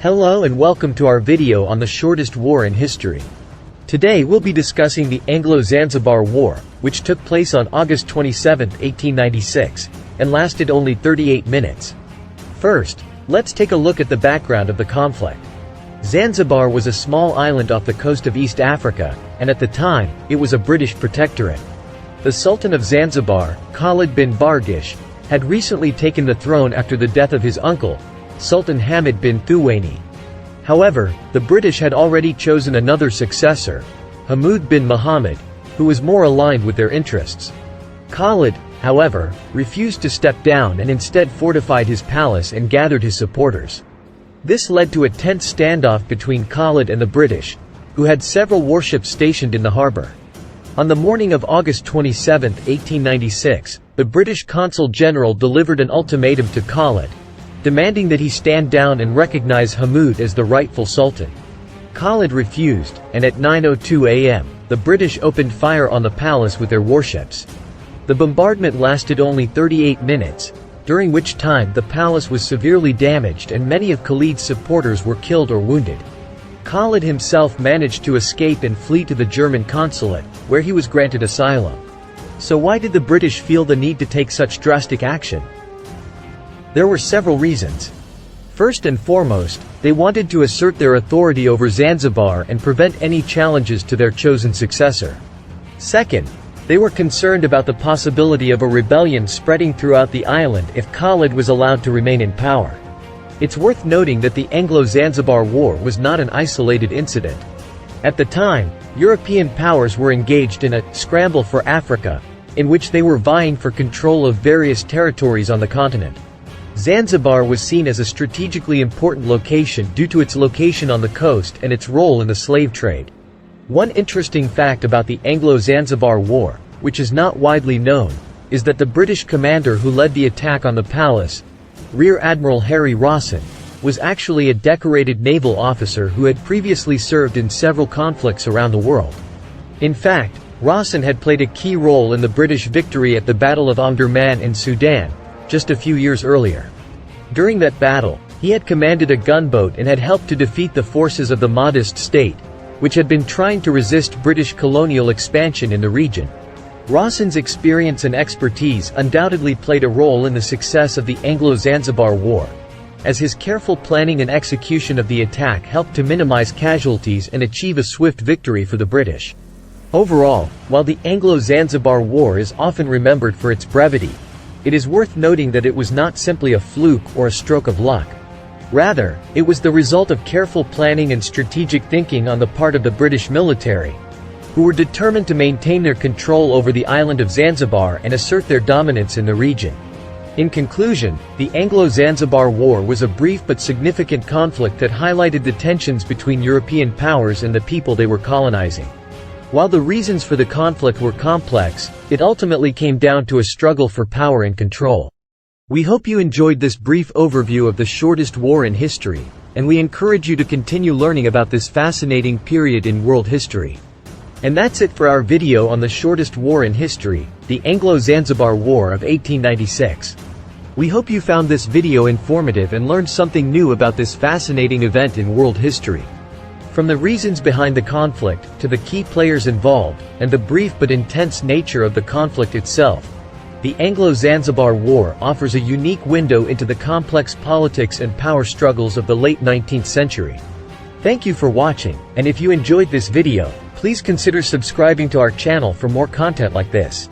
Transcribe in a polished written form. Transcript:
Hello and welcome to our video on the shortest war in history. Today we'll be discussing the Anglo-Zanzibar War, which took place on August 27, 1896, and lasted only 38 minutes. First, let's take a look at the background of the conflict. Zanzibar was a small island off the coast of East Africa, and at the time, it was a British protectorate. The Sultan of Zanzibar, Khalid bin Barghish, had recently taken the throne after the death of his uncle, Sultan Hamid bin Thuwaini. However, the British had already chosen another successor, Hamoud bin Muhammad, who was more aligned with their interests. Khalid, however, refused to step down and instead fortified his palace and gathered his supporters. This led to a tense standoff between Khalid and the British, who had several warships stationed in the harbor. On the morning of August 27, 1896, the British Consul General delivered an ultimatum to Khalid, demanding that he stand down and recognize Hamoud as the rightful sultan. Khalid refused, and at 9:02 a.m., the British opened fire on the palace with their warships. The bombardment lasted only 38 minutes, during which time the palace was severely damaged and many of Khalid's supporters were killed or wounded. Khalid himself managed to escape and flee to the German consulate, where he was granted asylum. So why did the British feel the need to take such drastic action? There were several reasons. First and foremost, they wanted to assert their authority over Zanzibar and prevent any challenges to their chosen successor. Second, they were concerned about the possibility of a rebellion spreading throughout the island if Khalid was allowed to remain in power. It's worth noting that the Anglo-Zanzibar War was not an isolated incident. At the time, European powers were engaged in a scramble for Africa, in which they were vying for control of various territories on the continent. Zanzibar was seen as a strategically important location due to its location on the coast and its role in the slave trade. One interesting fact about the Anglo-Zanzibar War, which is not widely known, is that the British commander who led the attack on the palace, Rear Admiral Harry Rawson, was actually a decorated naval officer who had previously served in several conflicts around the world. In fact, Rawson had played a key role in the British victory at the Battle of Omdurman in Sudan, just a few years earlier. During that battle, he had commanded a gunboat and had helped to defeat the forces of the Mahdist state, which had been trying to resist British colonial expansion in the region. Rawson's experience and expertise undoubtedly played a role in the success of the Anglo-Zanzibar War, as his careful planning and execution of the attack helped to minimize casualties and achieve a swift victory for the British. Overall, while the Anglo-Zanzibar War is often remembered for its brevity, it is worth noting that it was not simply a fluke or a stroke of luck. Rather, it was the result of careful planning and strategic thinking on the part of the British military, who were determined to maintain their control over the island of Zanzibar and assert their dominance in the region. In conclusion, the Anglo-Zanzibar War was a brief but significant conflict that highlighted the tensions between European powers and the people they were colonizing. While the reasons for the conflict were complex, it ultimately came down to a struggle for power and control. We hope you enjoyed this brief overview of the shortest war in history, and we encourage you to continue learning about this fascinating period in world history. And that's it for our video on the shortest war in history, the Anglo-Zanzibar War of 1896. We hope you found this video informative and learned something new about this fascinating event in world history. From the reasons behind the conflict, to the key players involved, and the brief but intense nature of the conflict itself, the Anglo-Zanzibar War offers a unique window into the complex politics and power struggles of the late 19th century. Thank you for watching, and if you enjoyed this video, please consider subscribing to our channel for more content like this.